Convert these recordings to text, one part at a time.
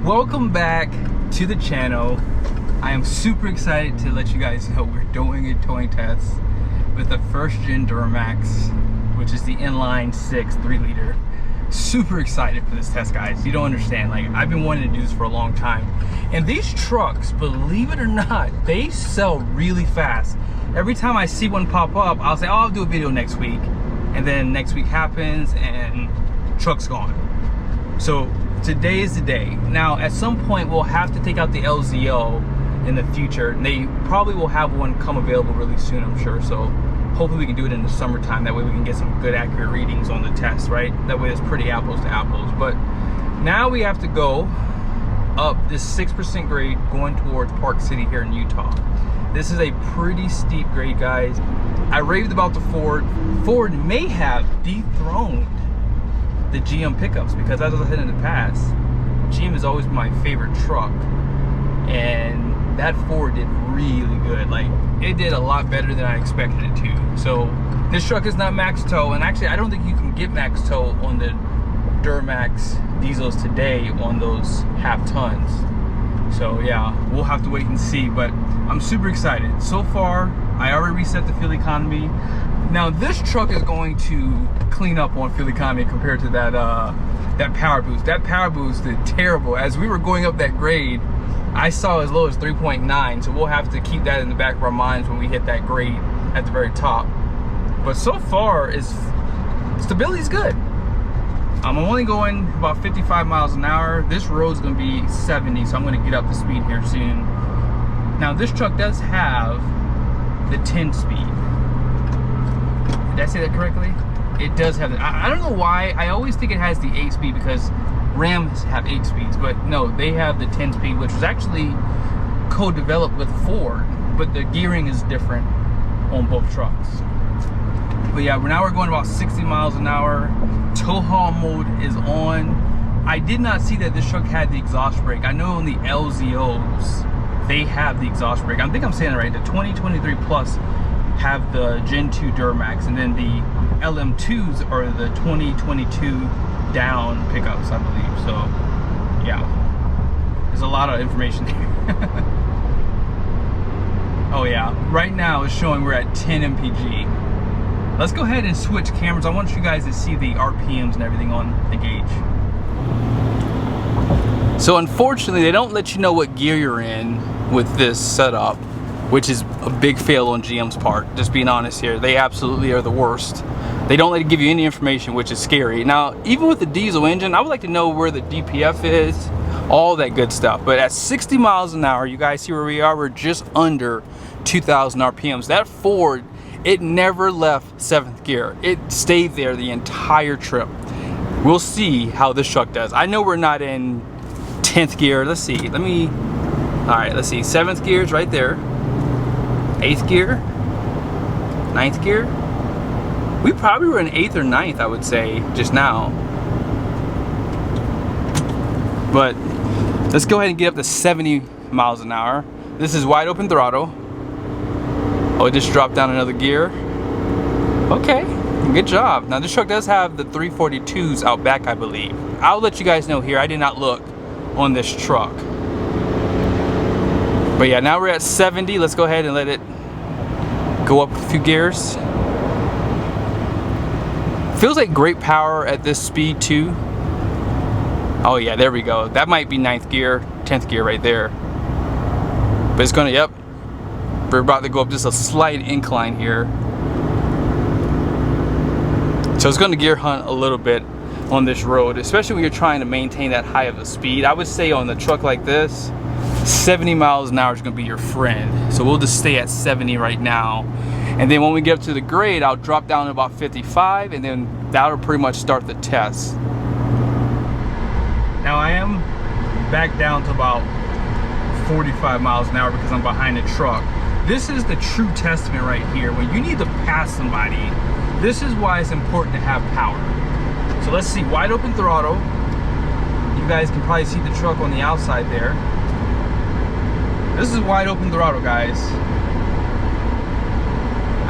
Welcome back to the channel. I am super excited to let you guys know we're doing a towing test with the first gen Duramax, which is the Inline 6 3-liter. Super excited for this test, guys. You don't understand, like, I've been wanting to do this for a long time. And these trucks, believe it or not, they sell really fast. Every time I see one pop up, I'll say, oh, I'll do a video next week. And then next week happens and truck's gone. So today is the day. Now, at some point, we'll have to take out the LZO in the future. They probably will have one come available really soon, I'm sure. So hopefully we can do it in the summertime. That way we can get some good, accurate readings on the test, right? That way it's pretty apples to apples. But now we have to go up this 6% grade going towards Park City here in Utah. This is a pretty steep grade, guys. I raved about the Ford. Ford may have dethroned the GM pickups, because as I said in the past, GM has always been my favorite truck, and that Ford did really good. Like, it did a lot better than I expected it to. So this truck is not max tow, and actually I don't think you can get max tow on the Duramax diesels today on those half tons. So yeah, we'll have to wait and see, but I'm super excited. So far, I already reset the fuel economy. Now this truck is going to clean up on fuel economy compared to that that PowerBoost. That PowerBoost did terrible. As we were going up that grade, I saw as low as 3.9, so we'll have to keep that in the back of our minds when we hit that grade at the very top. But so far, stability's good. I'm only going about 55 miles an hour. This road's gonna be 70, so I'm gonna get up the speed here soon. Now this truck does have the 10 speed. Did I say that correctly? It does have it. I don't know why. I always think it has the 8 speed because Rams have 8 speeds, but no, they have the 10 speed, which was actually co-developed with Ford, but the gearing is different on both trucks. But yeah, now we're going about 60 miles an hour. Tow haul mode is on. I did not see that this truck had the exhaust brake. I know on the LZOs, they have the exhaust brake. I think I'm saying it right. The 2023 Plus have the Gen 2 Duramax, and then the LM2s are the 2022 down pickups, I believe. So yeah, there's a lot of information here. Oh yeah, right now it's showing we're at 10 MPG. Let's go ahead and switch cameras. I want you guys to see the RPMs and everything on the gauge. So unfortunately, they don't let you know what gear you're in with this setup, which is a big fail on GM's part. Just being honest here, they absolutely are the worst. They don't let it give you any information, which is scary. Now, even with the diesel engine, I would like to know where the DPF is, all that good stuff. But at 60 miles an hour, you guys see where we are? We're just under 2,000 RPMs. That Ford, it never left 7th gear. It stayed there the entire trip. We'll see how this truck does. I know we're not in 10th gear. Let's see. All right, let's see. 7th gear is right there. 8th gear. 9th gear. We probably were in 8th or 9th, I would say, just now. But let's go ahead and get up to 70 miles an hour. This is wide open throttle. Oh, it just dropped down another gear. Okay, good job. Now this truck does have the 342s out back, I believe. I'll let you guys know here. I did not look on this truck. But yeah, now we're at 70. Let's go ahead and let it go up a few gears. Feels like great power at this speed too. Oh yeah, there we go. That might be 9th gear, 10th gear right there. But it's gonna, yep. We're about to go up just a slight incline here. So it's gonna gear hunt a little bit on this road, especially when you're trying to maintain that high of a speed. I would say on the truck like this, 70 miles an hour is gonna be your friend. So we'll just stay at 70 right now. And then when we get up to the grade, I'll drop down to about 55, and then that'll pretty much start the test. Now I am back down to about 45 miles an hour because I'm behind the truck. This is the true testament right here. When you need to pass somebody, this is why it's important to have power. So let's see, wide open throttle. You guys can probably see the truck on the outside there. This is wide open throttle, guys.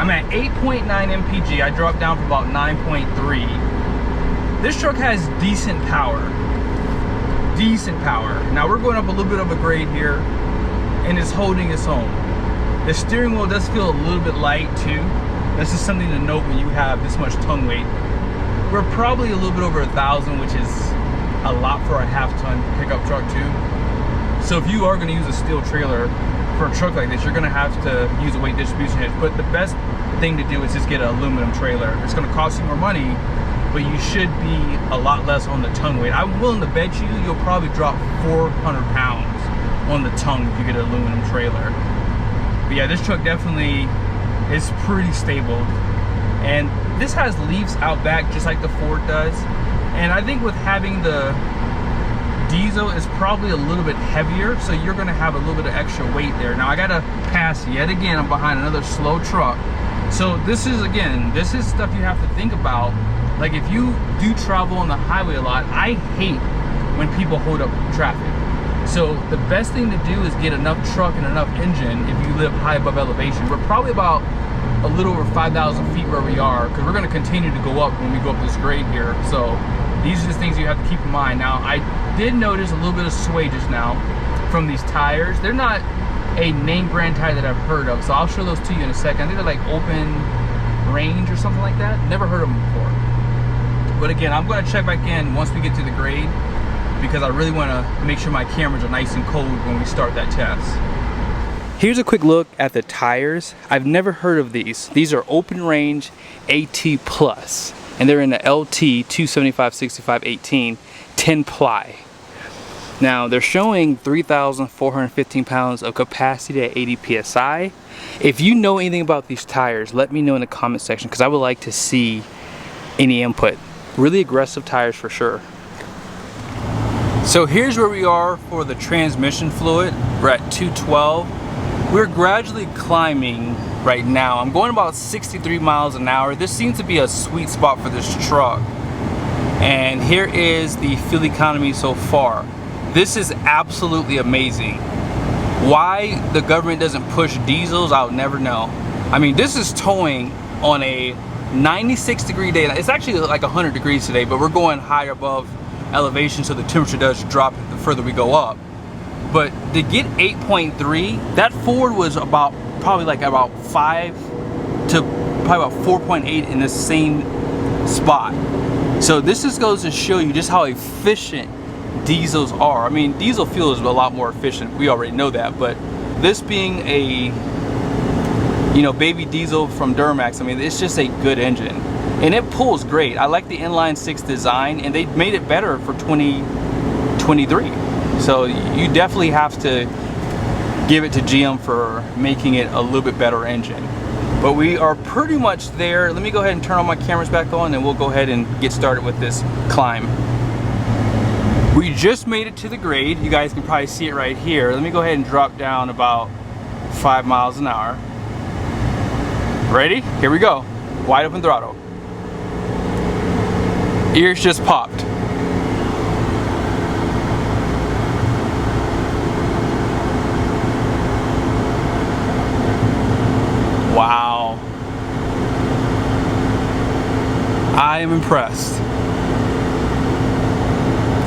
I'm at 8.9 MPG. I dropped down from about 9.3. This truck has decent power. decent power. Now we're going up a little bit of a grade here, and it's holding its own. The steering wheel does feel a little bit light too. This is something to note when you have this much tongue weight. We're probably a little bit over 1,000, which is a lot for a half-ton pickup truck too. So if you are going to use a steel trailer for a truck like this, you're going to have to use a weight distribution hitch. But the best thing to do is just get an aluminum trailer. It's going to cost you more money, but you should be a lot less on the tongue weight. I'm willing to bet you'll probably drop 400 pounds on the tongue if you get an aluminum trailer. But yeah, this truck definitely is pretty stable. And this has leaves out back just like the Ford does. And I think with having the diesel is probably a little bit heavier, so you're gonna have a little bit of extra weight there. Now I gotta pass yet again. I'm behind another slow truck. So this is stuff you have to think about. Like if you do travel on the highway a lot, I hate when people hold up traffic. So the best thing to do is get enough truck and enough engine if you live high above elevation. We're probably about a little over 5,000 feet where we are, because we're going to continue to go up when we go up this grade here. So these are just things you have to keep in mind. Now I did notice a little bit of sway just now from these tires. They're not a name brand tire that I've heard of, so I'll show those to you in a second. I think they're like open range or something like that. Never heard of them before. But again, I'm going to check back in once we get to the grade, because I really want to make sure my cameras are nice and cold when we start that test. Here's a quick look at the tires. I've never heard of these. These are open range AT Plus, and they're in the LT 275/65/18 10 ply. Now they're showing 3,415 pounds of capacity at 80 PSI. If you know anything about these tires, let me know in the comment section, because I would like to see any input. Really aggressive tires for sure. So here's where we are for the transmission fluid. We're at 212. We're gradually climbing right now. I'm going about 63 miles an hour. This seems to be a sweet spot for this truck. And here is the fuel economy so far. This is absolutely amazing. Why the government doesn't push diesels, I'll never know. I mean, this is towing on a 96-degree day. It's actually like 100 degrees today, but we're going higher above elevation, so the temperature does drop the further we go up. But to get 8.3, that Ford was probably about 5 to probably about 4.8 in the same spot. So this just goes to show you just how efficient diesels are. I mean, diesel fuel is a lot more efficient. We already know that, but this being a baby diesel from Duramax, I mean, it's just a good engine. And it pulls great. I like the Inline 6 design, and they made it better for 2023. So you definitely have to give it to GM for making it a little bit better engine. But we are pretty much there. Let me go ahead and turn all my cameras back on, and we'll go ahead and get started with this climb. We just made it to the grade. You guys can probably see it right here. Let me go ahead and drop down about 5 miles an hour. Ready? Here we go. Wide open throttle. Ears just popped. Wow. I am impressed.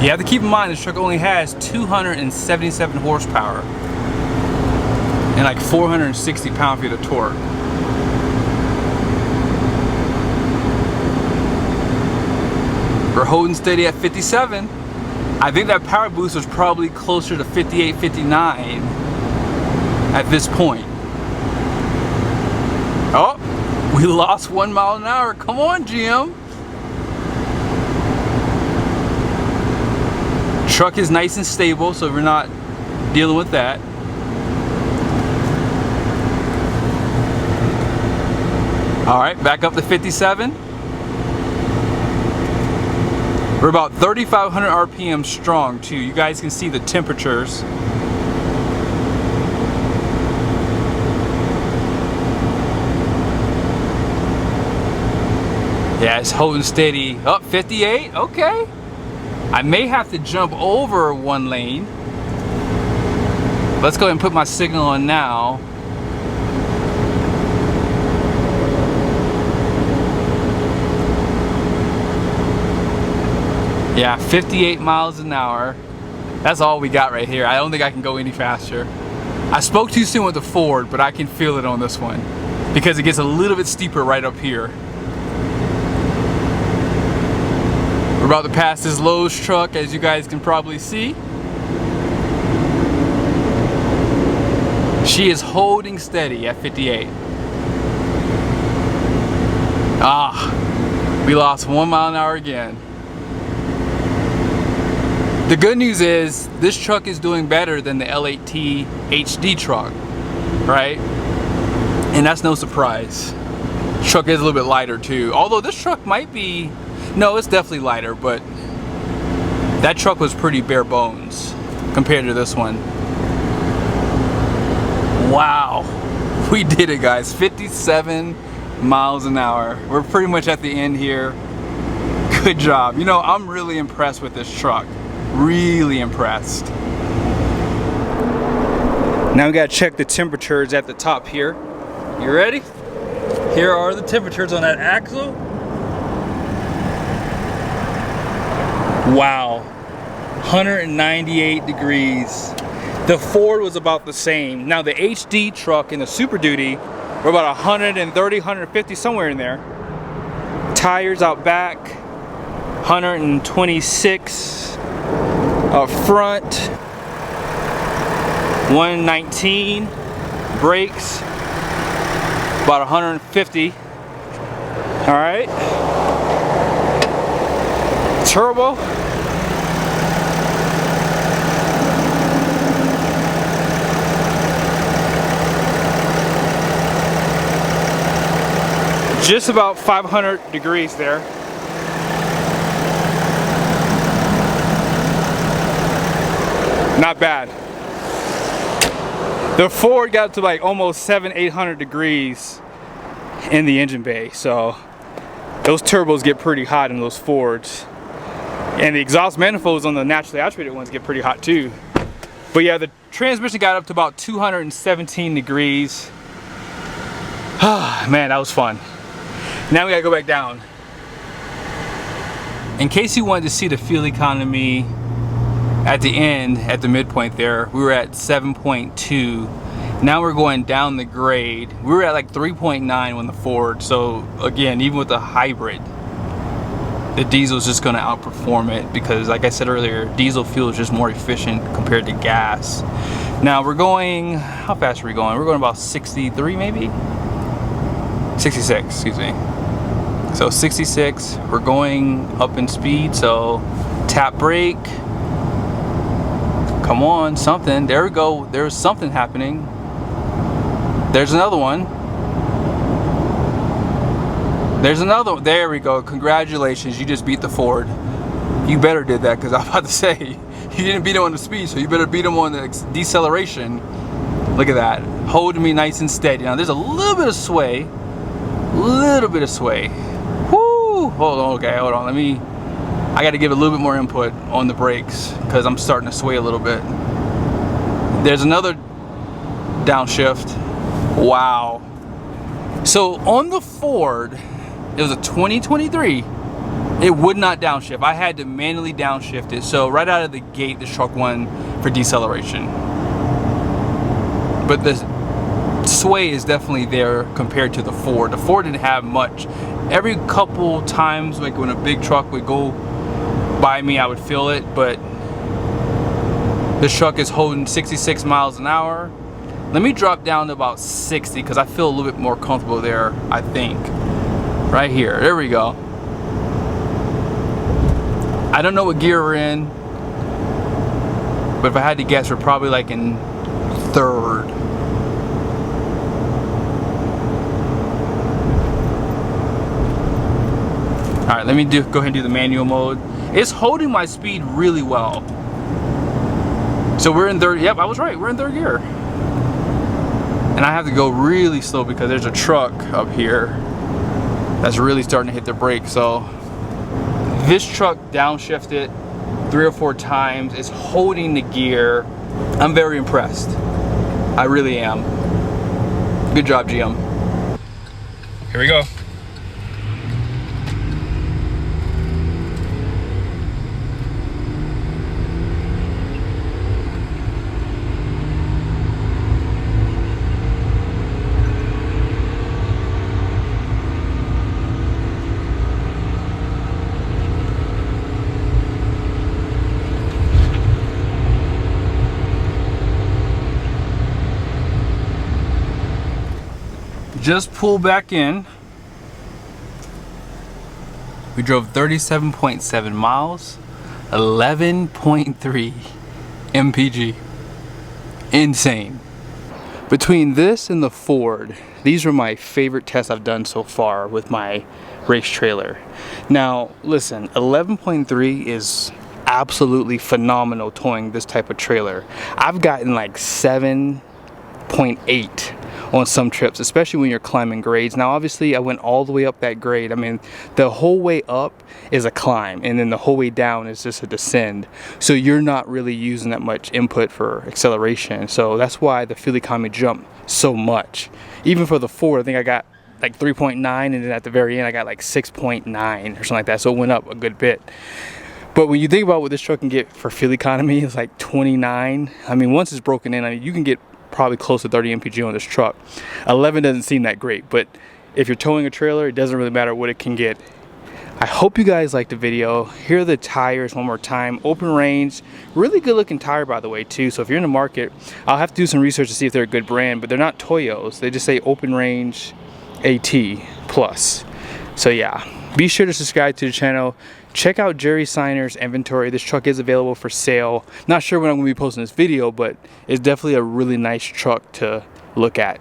You have to keep in mind this truck only has 277 horsepower and like 460 pound-feet of torque. We're holding steady at 57. I think that PowerBoost was probably closer to 58, 59 at this point. Oh, we lost 1 mile an hour. Come on, GM. Truck is nice and stable, so we're not dealing with that. All right, back up to 57. We're about 3,500 RPM strong too. You guys can see the temperatures. Yeah, it's holding steady. Oh, 58, okay. I may have to jump over one lane. Let's go ahead and put my signal on now. Yeah, 58 miles an hour. That's all we got right here. I don't think I can go any faster. I spoke too soon with the Ford, but I can feel it on this one because it gets a little bit steeper right up here. We're about to pass this Lowe's truck, as you guys can probably see. She is holding steady at 58. We lost 1 mile an hour again. The good news is this truck is doing better than the L8T HD truck, right? And that's no surprise. This truck is a little bit lighter too. Although this truck might be, no, it's definitely lighter, but that truck was pretty bare bones compared to this one. Wow, we did it, guys. 57 miles an hour. We're pretty much at the end here. Good job. You know, I'm really impressed with this truck. Really impressed. Now we gotta check the temperatures at the top here. You ready? Here are the temperatures on that axle. Wow, 198 degrees. The Ford was about the same. Now the HD truck and the Super Duty were about 130, 150, somewhere in there. Tires out back, 126 up front, 119. Brakes, about 150. All right. Turbo. Just about 500 degrees there. Not bad. The Ford got to like almost 700-800 degrees in the engine bay, so those turbos get pretty hot in those Fords. And the exhaust manifolds on the naturally aspirated ones get pretty hot too. But yeah, the transmission got up to about 217 degrees. Man, that was fun. Now we gotta go back down. In case you wanted to see the fuel economy at the end, at the midpoint there, we were at 7.2. Now we're going down the grade. We were at like 3.9 on the Ford. So again, even with the hybrid, the diesel is just gonna outperform it because, like I said earlier, diesel fuel is just more efficient compared to gas. Now we're going, how fast are we going? We're going about 63 maybe? 66, excuse me. So 66, we're going up in speed, so tap brake. Come on, something, there we go, there's something happening. There's another one. There's another one, there we go, congratulations, you just beat the Ford. You better did that, because I was about to say, you didn't beat him on the speed, so you better beat him on the deceleration. Look at that, holding me nice and steady. Now there's a little bit of sway. Little bit of sway. Whoo! Hold on, okay, hold on. I got to give a little bit more input on the brakes because I'm starting to sway a little bit. There's another downshift. Wow. So on the Ford, it was a 2023. It would not downshift. I had to manually downshift it. So right out of the gate, this truck won for deceleration. But this sway is definitely there compared to the Ford. The Ford didn't have much. Every couple times, like when a big truck would go by me, I would feel it, but this truck is holding 66 miles an hour. Let me drop down to about 60 because I feel a little bit more comfortable there, I think. Right here, there we go. I don't know what gear we're in, but if I had to guess, we're probably like in third. All right, let me go ahead and do the manual mode. It's holding my speed really well. So we're in third, yep, I was right, we're in third gear. And I have to go really slow because there's a truck up here that's really starting to hit the brake. So this truck downshifted 3 or 4 times. It's holding the gear. I'm very impressed. I really am. Good job, GM. Here we go. just pulled back in. We drove 37.7 miles, 11.3 MPG. Insane. Between this and the Ford, these are my favorite tests I've done so far with my race trailer. Now, listen, 11.3 is absolutely phenomenal towing this type of trailer. I've gotten like 7.8 on some trips, especially when you're climbing grades. Now, obviously, I went all the way up that grade. I mean, the whole way up is a climb, and then the whole way down is just a descend. So you're not really using that much input for acceleration. So that's why the fuel economy jumped so much. Even for the Ford, I think I got like 3.9, and then at the very end, I got like 6.9 or something like that. So it went up a good bit. But when you think about what this truck can get for fuel economy, it's like 29. I mean, once it's broken in, I mean, you can get probably close to 30 MPG on this truck. 11 doesn't seem that great, but if you're towing a trailer, it doesn't really matter what it can get. I hope you guys liked the video. Here are the tires one more time. Open range, really good looking tire by the way too. So if you're in the market, I'll have to do some research to see if they're a good brand, but they're not Toyos. They just say open range AT plus. So yeah, be sure to subscribe to the channel. Check out Jerry Seiner's inventory. This truck is available for sale. Not sure when I'm going to be posting this video, but it's definitely a really nice truck to look at.